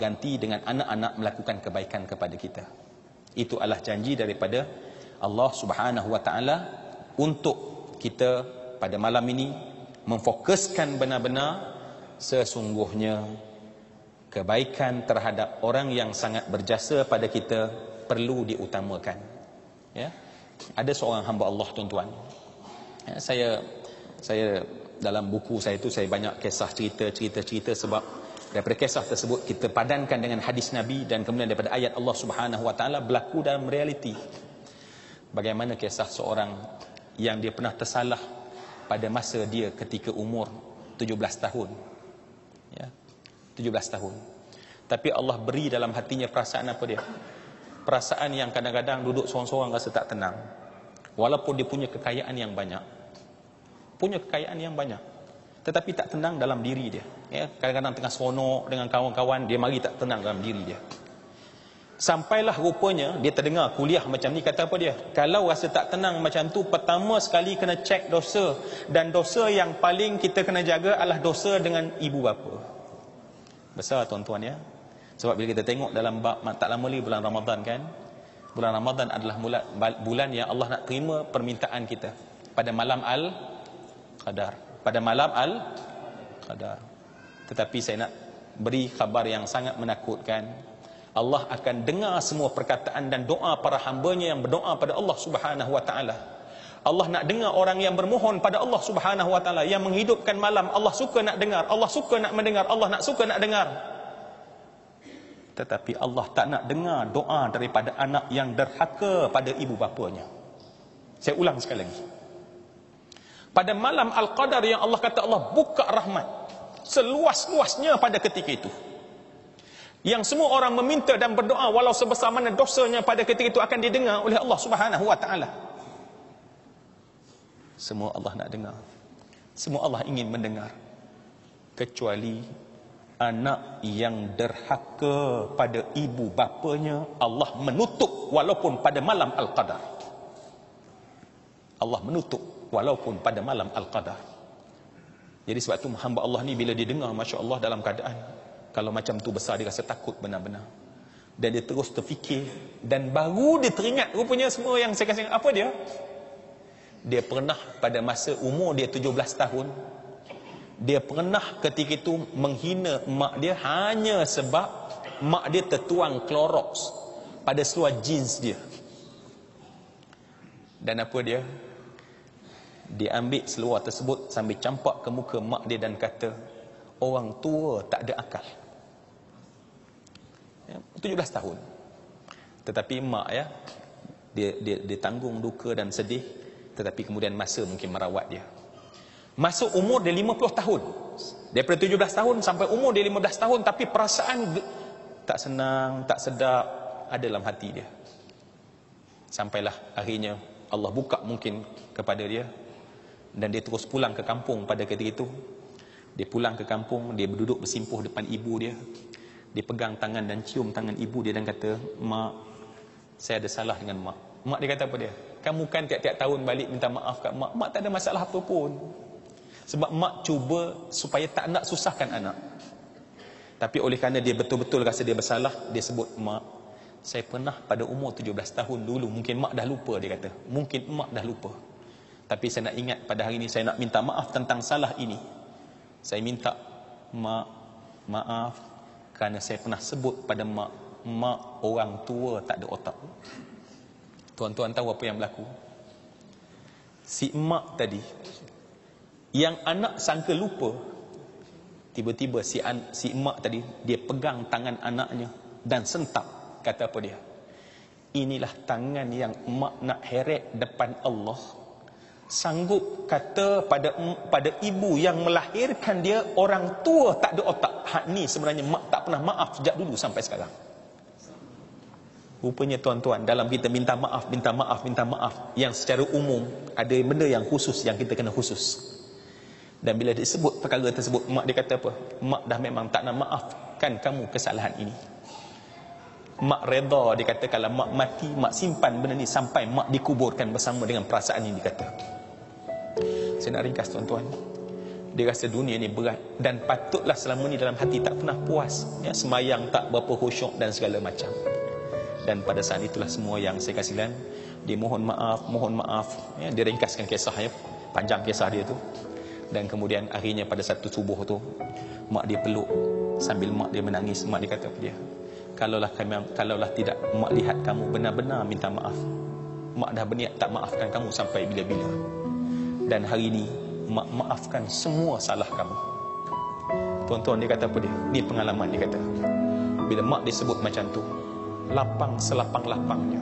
ganti dengan anak-anak melakukan kebaikan kepada kita. Itu adalah janji daripada Allah Subhanahu wa taala untuk kita pada malam ini memfokuskan benar-benar sesungguhnya kebaikan terhadap orang yang sangat berjasa pada kita perlu diutamakan. Ya. Ada seorang hamba Allah, tuan-tuan. Ya, saya dalam buku saya itu saya banyak kisah cerita sebab daripada kisah tersebut kita padankan dengan hadis Nabi dan kemudian daripada ayat Allah Subhanahu wa taala berlaku dalam realiti. Bagaimana kisah seorang yang dia pernah tersalah pada masa dia ketika umur 17 tahun. Ya. 17 tahun. Tapi Allah beri dalam hatinya perasaan apa dia? Perasaan yang kadang-kadang duduk sorang-sorang rasa tak tenang. Walaupun dia punya kekayaan yang banyak. Tetapi tak tenang dalam diri dia. Ya, kadang-kadang tengah seronok dengan kawan-kawan, dia mari tak tenang dalam diri dia. Sampailah rupanya dia terdengar kuliah macam ni, kata apa dia? Kalau rasa tak tenang macam tu, pertama sekali kena cek dosa. Dan dosa yang paling kita kena jaga adalah dosa dengan ibu bapa. Besar tuan-tuan ya. Sebab bila kita tengok dalam bab tak lama lagi bulan Ramadan kan, bulan Ramadan adalah bulan yang Allah nak terima permintaan kita pada malam Al-Qadar. Pada malam Al-Qadar. Tetapi saya nak beri khabar yang sangat menakutkan. Allah akan dengar semua perkataan dan doa para hambanya yang berdoa pada Allah Subhanahu wa taala. Allah nak dengar orang yang bermohon pada Allah Subhanahu wa taala, yang menghidupkan malam. Allah suka nak dengar, Allah suka nak mendengar, Allah suka nak dengar. Tetapi Allah tak nak dengar doa daripada anak yang derhaka pada ibu bapanya. Saya ulang sekali lagi. Pada malam Al-Qadar yang Allah kata Allah buka rahmat seluas-luasnya pada ketika itu, yang semua orang meminta dan berdoa walau sebesar mana dosanya pada ketika itu akan didengar oleh Allah Subhanahu wa taala. Semua Allah nak dengar, semua Allah ingin mendengar, kecuali anak yang derhaka pada ibu bapanya Allah menutup walaupun pada malam Al-Qadar. Allah menutup walaupun pada malam Al-Qadar. Jadi sebab tu hamba Allah ni bila dia dengar, Masya Allah, dalam keadaan kalau macam tu besar, dia rasa takut benar-benar. Dan dia terus terfikir, dan baru dia teringat rupanya semua yang saya kasih. Apa dia? Dia pernah pada masa umur dia 17 tahun, dia pernah ketika itu menghina mak dia hanya sebab mak dia tertuang Clorox pada seluar jeans dia. Dan apa dia? Dia ambil seluar tersebut sambil campak ke muka mak dia dan kata, orang tua tak ada akal. Ya, 17 tahun. Tetapi mak ya, dia tanggung duka dan sedih. Tetapi kemudian masa mungkin merawat dia. Masuk umur dia 50 tahun. Daripada 17 tahun sampai umur dia 15 tahun. Tapi perasaan tak senang, tak sedap ada dalam hati dia. Sampailah akhirnya Allah buka mungkin kepada dia, dan dia terus pulang ke kampung pada ketika itu. Dia pulang ke kampung, dia berduduk bersimpuh depan ibu dia. Dia pegang tangan dan cium tangan ibu dia dan kata, mak, saya ada salah dengan mak. Mak dia kata apa dia? Kamu kan tiap-tiap tahun balik minta maaf kat mak. Mak tak ada masalah apa pun. Sebab mak cuba supaya tak nak susahkan anak. Tapi oleh kerana dia betul-betul rasa dia bersalah, dia sebut, mak, saya pernah pada umur 17 tahun dulu, mungkin mak dah lupa, dia kata. Mungkin mak dah lupa. Tapi saya nak ingat pada hari ini, saya nak minta maaf tentang salah ini. Saya minta mak maaf kerana saya pernah sebut pada mak orang tua tak ada otak. Tuan-tuan tahu apa yang berlaku? Si mak tadi, yang anak sangka lupa, tiba-tiba si mak tadi, dia pegang tangan anaknya dan sentap. Kata apa dia? Inilah tangan yang mak nak heret depan Allah. Sanggup kata pada ibu yang melahirkan dia, orang tua tak ada otak. Hak ni sebenarnya mak tak pernah maaf sejak dulu sampai sekarang. Rupanya tuan-tuan, dalam kita minta maaf, yang secara umum ada benda yang khusus yang kita kena khusus. Dan bila disebut perkara tersebut, mak dia kata apa? Mak dah memang tak nak maafkan kamu kesalahan ini. Mak reda, dia kata kalau mak mati, mak simpan benda ni sampai mak dikuburkan bersama dengan perasaan ini, dia kata. Saya nak ringkas tuan-tuan. Dia rasa dunia ni berat, dan patutlah selama ni dalam hati tak pernah puas, ya, semayang tak berapa khusyuk dan segala macam. Dan pada saat itulah semua yang saya kasihan, dia mohon maaf, ya, dia ringkaskan kisah, ya, panjang kisah dia tu. Dan kemudian akhirnya pada satu subuh tu, mak dia peluk, sambil mak dia menangis. Mak dia kata apa dia, kalaulah tidak mak lihat kamu benar-benar minta maaf, mak dah berniat tak maafkan kamu sampai bila-bila. Dan hari ini mak maafkan semua salah kamu. Tuan-tuan, dia kata apa dia, ni pengalaman dia kata, bila mak disebut macam tu, lapang selapang-lapangnya,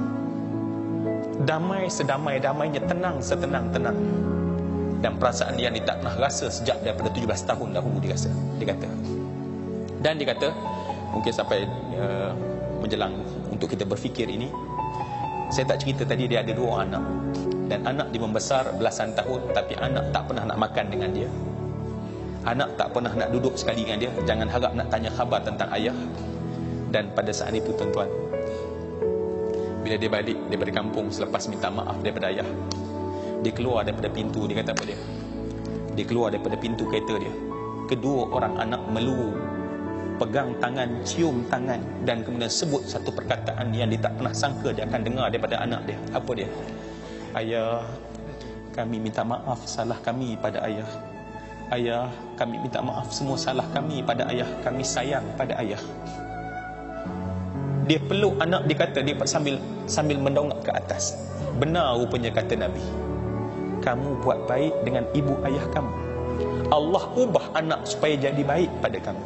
damai sedamai-damainya, tenang setenang-tenangnya. Dan perasaan dia ni tak pernah rasa sejak daripada 17 tahun dahulu dia rasa, dia kata. Dan dia kata, mungkin sampai menjelang untuk kita berfikir ini, saya tak cerita tadi dia ada 2 anak. Dan anak dia membesar belasan tahun, tapi anak tak pernah nak makan dengan dia. Anak tak pernah nak duduk sekali dengan dia. Jangan harap nak tanya khabar tentang ayah. Dan pada saat itu, tuan-tuan, bila dia balik daripada kampung selepas minta maaf daripada ayah, dia keluar daripada pintu. Dia kata apa dia? Dia keluar daripada pintu kereta dia. Kedua orang anak meluru, pegang tangan, cium tangan, dan kemudian sebut satu perkataan yang dia tak pernah sangka dia akan dengar daripada anak dia. Apa dia? Ayah, kami minta maaf salah kami pada ayah. Ayah, kami minta maaf semua salah kami pada ayah. Kami sayang pada ayah. Dia peluk anak, dia kata, dia sambil mendongak ke atas. Benar rupanya kata Nabi, kamu buat baik dengan ibu ayah kamu, Allah ubah anak supaya jadi baik pada kamu.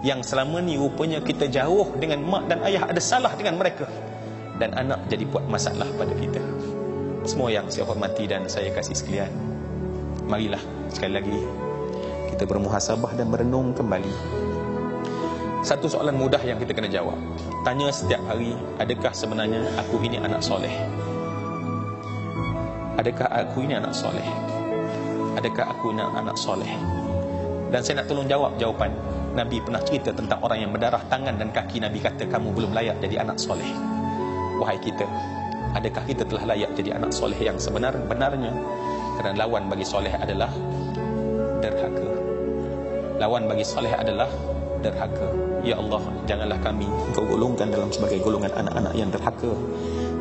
Yang selama ni rupanya kita jauh dengan mak dan ayah, ada salah dengan mereka, dan anak jadi buat masalah pada kita. Semua yang saya hormati dan saya kasih sekalian, marilah sekali lagi kita bermuhasabah dan merenung kembali. Satu soalan mudah yang kita kena jawab, tanya setiap hari, adakah sebenarnya aku ini anak soleh? Adakah aku ini anak soleh? Adakah aku ini anak soleh? Dan saya nak tolong jawab jawapan. Nabi pernah cerita tentang orang yang berdarah tangan dan kaki. Nabi kata, kamu belum layak jadi anak soleh. Wahai kita, adakah kita telah layak jadi anak soleh yang sebenar-benarnya? Kerana lawan bagi soleh adalah derhaka. Lawan bagi soleh adalah derhaka. Ya Allah, janganlah kami Engkau golongkan dalam sebagai golongan anak-anak yang derhaka,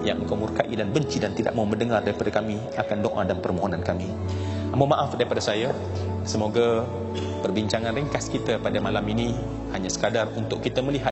yang Engkau murkai dan benci dan tidak mau mendengar daripada kami akan doa dan permohonan kami. Mohon maaf daripada saya. Semoga perbincangan ringkas kita pada malam ini hanya sekadar untuk kita melihat